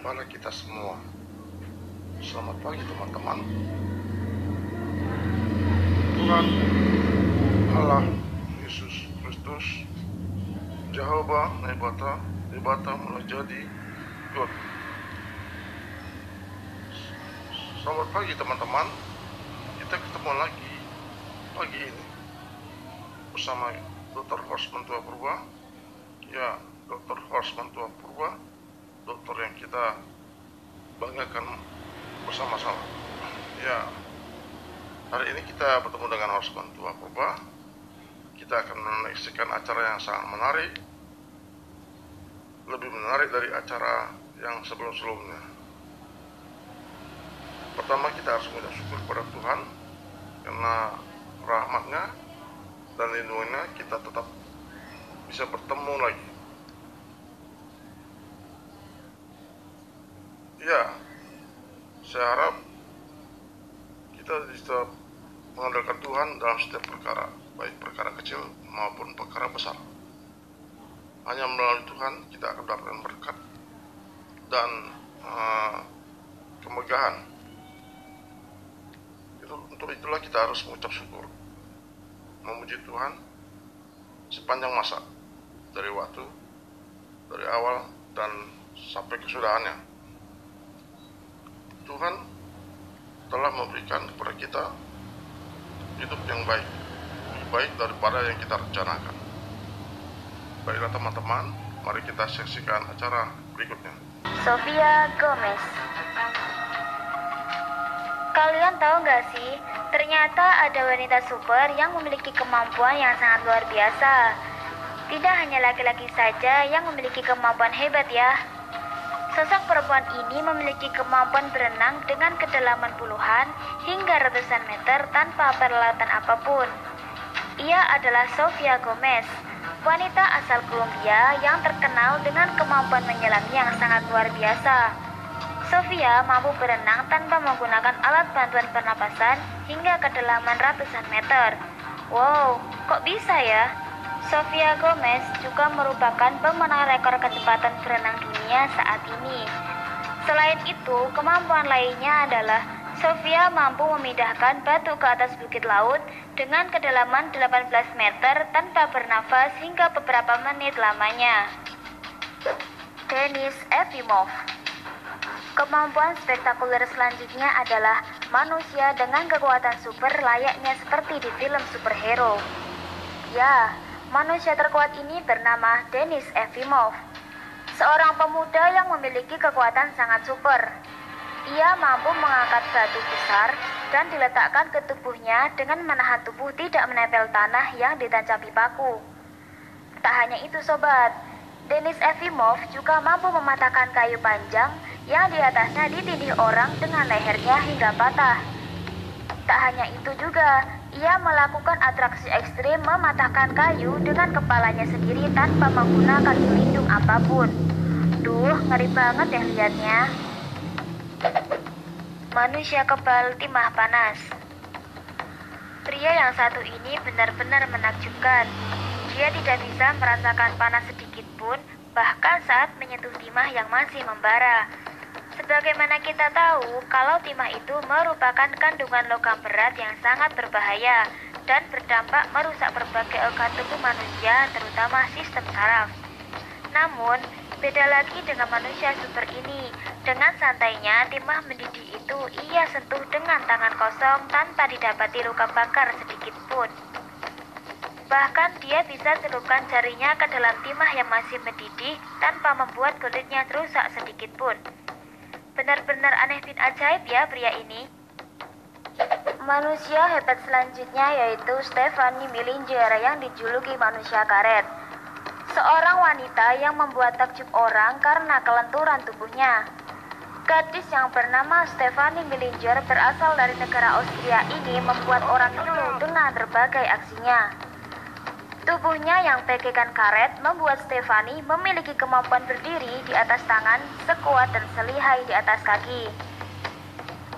kepada kita semua. Selamat pagi teman-teman. Tuhan Allah Yesus Kristus Jehovah Nebata menjadi God. Selamat pagi teman-teman. Kita ketemu lagi pagi ini bersama Dr. Horsman Tua Purba. Ya, Dr. Horsman Tua Purba, dokter yang kita banggakan bersama-sama. Ya, hari ini kita bertemu dengan Horsman Tua Purba. Kita akan menyaksikan acara yang sangat menarik, lebih menarik dari acara yang sebelum-sebelumnya. Pertama, kita harus mengucap syukur kepada Tuhan karena rahmatnya dan lindungannya kita tetap bisa bertemu lagi. Ya, saya harap kita bisa mengandalkan Tuhan dalam setiap perkara, baik perkara kecil maupun perkara besar. Hanya melalui Tuhan kita akan mendapatkan berkat dan kemegahan. Untuk itulah kita harus mengucap syukur, memuji Tuhan sepanjang masa, dari waktu, dari awal dan sampai kesudahannya. Tuhan telah memberikan kepada kita hidup yang baik, lebih baik daripada yang kita rencanakan. Baiklah teman-teman, mari kita saksikan acara berikutnya. Sofia Gomez. Kalian tahu nggak sih, ternyata ada wanita super yang memiliki kemampuan yang sangat luar biasa. Tidak hanya laki-laki saja yang memiliki kemampuan hebat ya. Sosok perempuan ini memiliki kemampuan berenang dengan kedalaman puluhan hingga ratusan meter tanpa peralatan apapun. Ia adalah Sofia Gomez, wanita asal Kolombia yang terkenal dengan kemampuan menyelam yang sangat luar biasa. Sofia mampu berenang tanpa menggunakan alat bantuan pernapasan hingga kedalaman ratusan meter. Wow, kok bisa ya? Sofia Gomez juga merupakan pemenang rekor kecepatan berenang dunia saat ini. Selain itu, kemampuan lainnya adalah Sofia mampu memindahkan batu ke atas bukit laut dengan kedalaman 18 meter tanpa bernafas hingga beberapa menit lamanya. Denis Efimov. Kemampuan spektakuler selanjutnya adalah manusia dengan kekuatan super layaknya seperti di film superhero. Ya, manusia terkuat ini bernama Denis Efimov, seorang pemuda yang memiliki kekuatan sangat super. Ia mampu mengangkat batu besar dan diletakkan ke tubuhnya dengan menahan tubuh tidak menempel tanah yang ditancapi paku. Tak hanya itu sobat, Denis Efimov juga mampu mematahkan kayu panjang yang di atasnya ditindih orang dengan lehernya hingga patah. Tak hanya itu juga, ia melakukan atraksi ekstrim mematahkan kayu dengan kepalanya sendiri tanpa menggunakan pelindung apapun. Duh, ngeri banget ya liatnya. Manusia kebal timah panas. Pria yang satu ini benar-benar menakjubkan. Dia tidak bisa merasakan panas sedikit pun, bahkan saat menyentuh timah yang masih membara. Sebagaimana kita tahu, kalau timah itu merupakan kandungan logam berat yang sangat berbahaya dan berdampak merusak berbagai organ tubuh manusia, terutama sistem saraf. Namun, beda lagi dengan manusia super ini. Dengan santainya, timah mendidih itu ia sentuh dengan tangan kosong tanpa didapati luka bakar sedikit pun. Bahkan dia bisa celupkan jarinya ke dalam timah yang masih mendidih tanpa membuat kulitnya rusak sedikit pun. Benar-benar aneh bin ajaib ya pria ini. Manusia hebat selanjutnya yaitu Stephanie Millinger yang dijuluki manusia karet. Seorang wanita yang membuat takjub orang karena kelenturan tubuhnya. Gadis yang bernama Stephanie Millinger berasal dari negara Austria ini membuat orang gilu dengan berbagai aksinya. Tubuhnya yang bagaikan karet membuat Stephanie memiliki kemampuan berdiri di atas tangan sekuat dan selihai di atas kaki.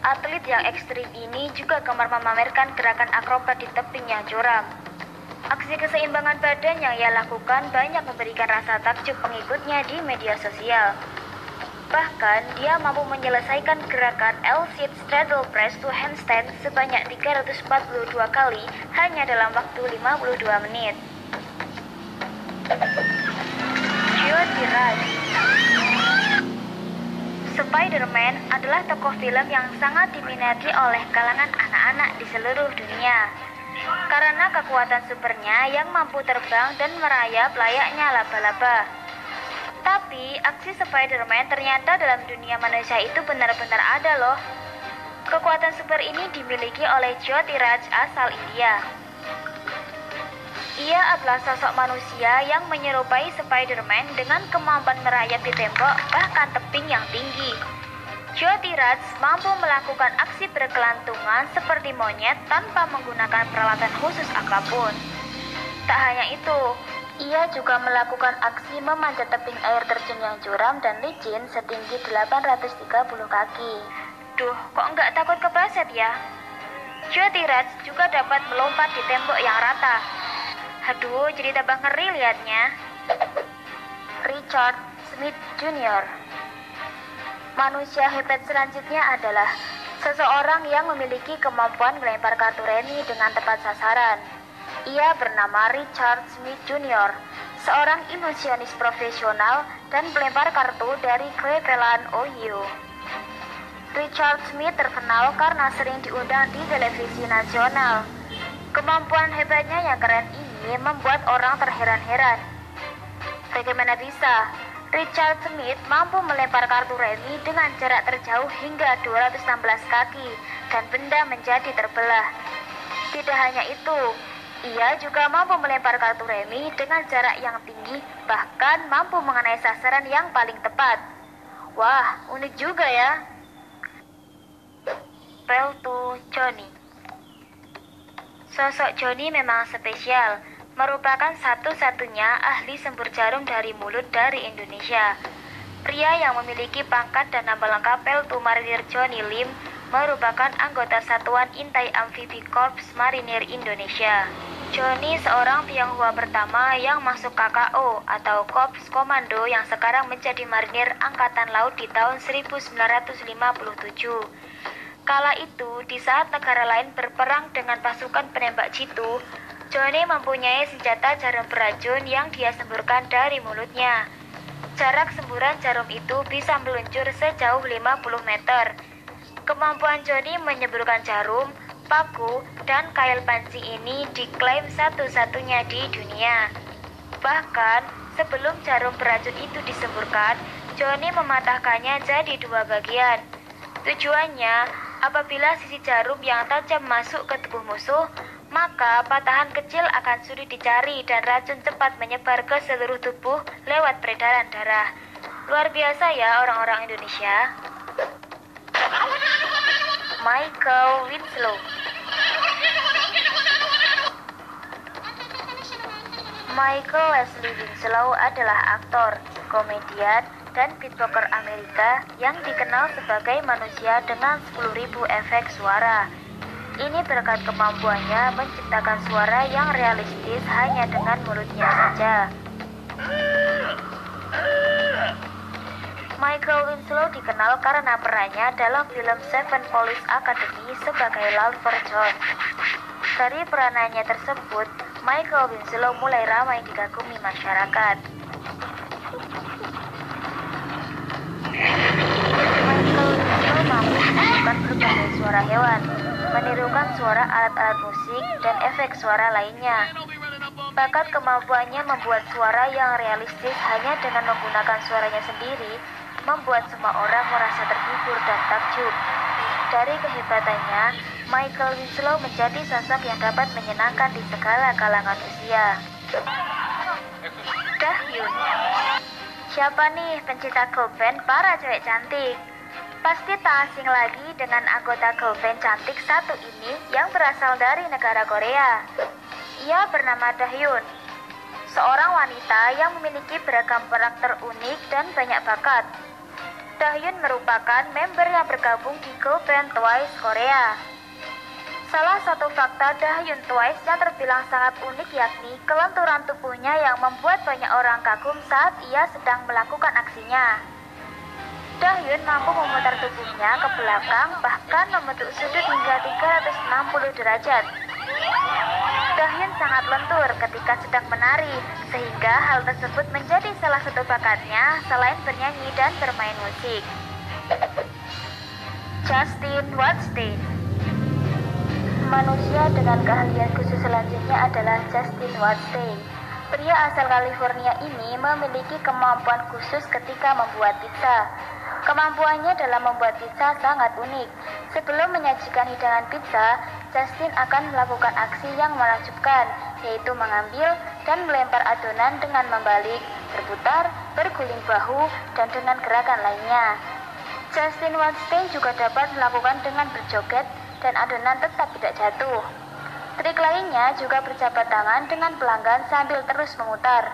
Atlet yang ekstrim ini juga gemar memamerkan gerakan akrobat di tebingnya curam. Aksi keseimbangan badan yang ia lakukan banyak memberikan rasa takjub pengikutnya di media sosial. Bahkan, dia mampu menyelesaikan gerakan L-sit straddle press to handstand sebanyak 342 kali hanya dalam waktu 52 menit. Jyoti Raj. Spider-Man adalah tokoh film yang sangat diminati oleh kalangan anak-anak di seluruh dunia. Karena kekuatan supernya yang mampu terbang dan merayap layaknya laba-laba. Tapi, aksi Spider-Man ternyata dalam dunia manusia itu benar-benar ada loh. Kekuatan super ini dimiliki oleh Jyoti Raj asal India. Ia adalah sosok manusia yang menyerupai Spider-Man dengan kemampuan merayap di tembok bahkan tebing yang tinggi. Jyoti Raj mampu melakukan aksi berkelantungan seperti monyet tanpa menggunakan peralatan khusus apapun. Tak hanya itu, ia juga melakukan aksi memanjat tebing air terjun yang curam dan licin setinggi 830 kaki. Duh, kok nggak takut kepleset ya? Jyoti Raj juga dapat melompat di tembok yang rata. Aduh, jadi tambah ngeri liatnya. Richard Smith Jr. Manusia hebat selanjutnya adalah seseorang yang memiliki kemampuan melempar kartu remi dengan tepat sasaran. Ia bernama Richard Smith Jr., seorang ilusionis profesional dan pelempar kartu dari Cleveland, Ohio. Richard Smith terkenal karena sering diundang di televisi nasional. Kemampuan hebatnya yang keren ini membuat orang terheran-heran. Bagaimana bisa Richard Smith mampu melempar kartu remi dengan jarak terjauh hingga 216 kaki dan benda menjadi terbelah? Tidak hanya itu, ia juga mampu melempar kartu remi dengan jarak yang tinggi, bahkan mampu mengenai sasaran yang paling tepat. Wah, unik juga ya. Peltu Johnny. Sosok Johnny memang spesial, merupakan satu-satunya ahli sembur jarum dari mulut dari Indonesia. Pria yang memiliki pangkat dan nama lengkap Peltu Marinir Johnny Lim merupakan anggota Satuan Intai Amfibi Korps Marinir Indonesia. Johnny seorang Tionghoa pertama yang masuk KKO atau Korps Komando yang sekarang menjadi Marinir Angkatan Laut di tahun 1957. Kala itu, di saat negara lain berperang dengan pasukan penembak jitu, Johnny mempunyai senjata jarum beracun yang dia semburkan dari mulutnya. Jarak semburan jarum itu bisa meluncur sejauh 50 meter. Kemampuan Johnny menyemburkan jarum, paku, dan kail pancing ini diklaim satu-satunya di dunia. Bahkan, sebelum jarum beracun itu disemburkan, Johnny mematahkannya jadi dua bagian. Tujuannya, apabila sisi jarum yang tajam masuk ke tubuh musuh, maka patahan kecil akan sulit dicari dan racun cepat menyebar ke seluruh tubuh lewat peredaran darah. Luar biasa ya orang-orang Indonesia. Michael Winslow. Michael Leslie Winslow adalah aktor, komedian, dan beatboxer Amerika yang dikenal sebagai manusia dengan 10.000 efek suara. Ini berkat kemampuannya menciptakan suara yang realistis hanya dengan mulutnya saja. Michael Winslow dikenal karena perannya dalam film Seven Police Academy sebagai Lawfer John. Dari peranannya tersebut, Michael Winslow mulai ramai dikagumi masyarakat. Michael Winslow mampu menirukan berbagai suara hewan, menirukan suara alat-alat musik, dan efek suara lainnya. Bakat kemampuannya membuat suara yang realistis hanya dengan menggunakan suaranya sendiri, membuat semua orang merasa terhibur dan takjub. Dari kehebatannya, Michael Winslow menjadi sosok yang dapat menyenangkan di segala kalangan usia. Dahyun. Siapa nih pencinta girl band para cewek cantik? Pasti tak asing lagi dengan anggota girl band cantik satu ini yang berasal dari negara Korea. Ia bernama Dahyun, seorang wanita yang memiliki beragam karakter unik dan banyak bakat. Dahyun merupakan member yang bergabung di girl band Twice Korea. Salah satu fakta Dahyun Twice yang terbilang sangat unik yakni kelenturan tubuhnya yang membuat banyak orang kagum saat ia sedang melakukan aksinya. Dahyun mampu memutar tubuhnya ke belakang bahkan membentuk sudut hingga 360 derajat. Dahyun sangat lentur ketika sedang menari, sehingga hal tersebut menjadi salah satu bakatnya selain bernyanyi dan bermain musik. Justin Watstein. Manusia dengan keahlian khusus selanjutnya adalah Justin Watstein. Pria asal California ini memiliki kemampuan khusus ketika membuat pizza. Kemampuannya dalam membuat pizza sangat unik. Sebelum menyajikan hidangan pizza, Justin akan melakukan aksi yang menakjubkan, yaitu mengambil dan melempar adonan dengan membalik, berputar, berguling bahu, dan dengan gerakan lainnya. Justin Watstein juga dapat melakukan dengan berjoget dan adonan tetap tidak jatuh. Trik lainnya juga berjabat tangan dengan pelanggan sambil terus memutar,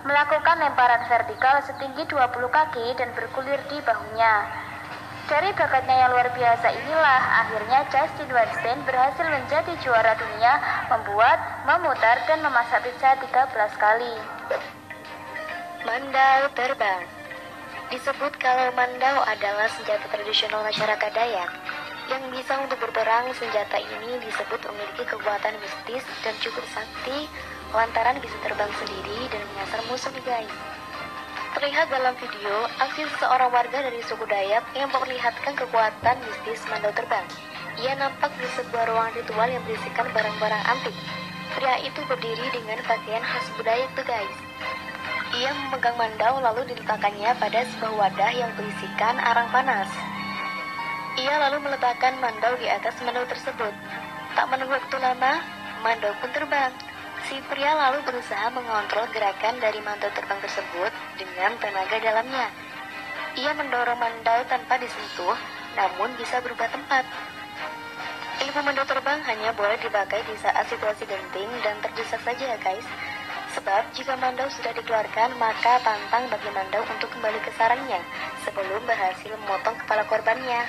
melakukan lemparan vertikal setinggi 20 kaki dan bergulir di bahunya. Dari bakatnya yang luar biasa inilah akhirnya Justin Watstein berhasil menjadi juara dunia membuat, memutar, dan memasak pizza 13 kali. Mandau terbang. Disebut kalau mandau adalah senjata tradisional masyarakat Dayak. Yang bisa untuk berperang, senjata ini disebut memiliki kekuatan mistis dan cukup sakti lantaran bisa terbang sendiri dan menyasar musuh nih guys. Terlihat dalam video, aksi seseorang warga dari suku Dayak yang memperlihatkan kekuatan mistis mandau terbang. Ia nampak di sebuah ruang ritual yang berisikan barang-barang antik. Pria itu berdiri dengan pakaian khas budaya tuh guys. Ia memegang mandau lalu diletakkannya pada sebuah wadah yang berisikan arang panas. Ia lalu meletakkan mandau di atas mandau tersebut. Tak menunggu waktu lama, mandau pun terbang. Si pria lalu berusaha mengontrol gerakan dari mandau terbang tersebut dengan tenaga dalamnya. Ia mendorong mandau tanpa disentuh, namun bisa berubah tempat. Ilmu mandau terbang hanya boleh dipakai di saat situasi genting dan terdesak saja guys. Sebab jika mandau sudah dikeluarkan, maka pantang bagi mandau untuk kembali ke sarangnya sebelum berhasil memotong kepala korbannya.